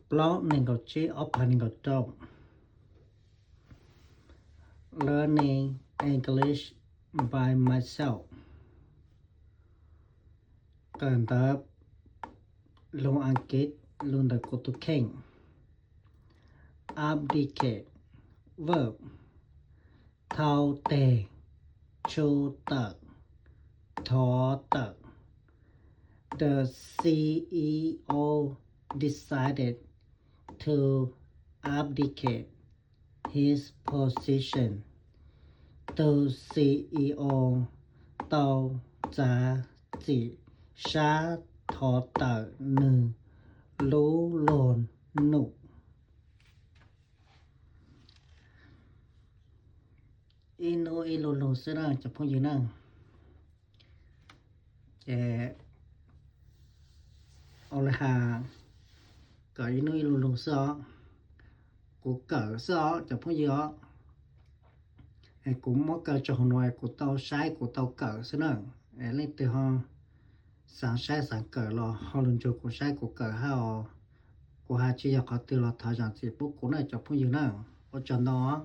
Learning of Paningotop Learning English by myself การตับลงอังกฤษลงตะกุตุเข่ง Abdicate Verb เท่าแต่ชูตักทอตัก The CEO decided to abdicate his position ตัว CEO ต่อจากจิชาทอตักหนึ่งรู้โลนหนุกอินโออิโลโลเสนาจะพูดอยู่นั่งจะเอาละหาก็อินโออิโลโลเสากูเกิดเสาจะพูดอยู่ไอ้กูมอเกิดจะหน่วยกูเตาใช้กูเตาเกิดเสนาไอ้เล่นตัวห้องสังใช้สังเกิดรอห้องลุนจูกูใช้กูเกิดให้กูหาชีอยากเขาตื่นรอทาจังสิปุ๊บกูน่าจะพูดอยู่นั่งกูจะนอน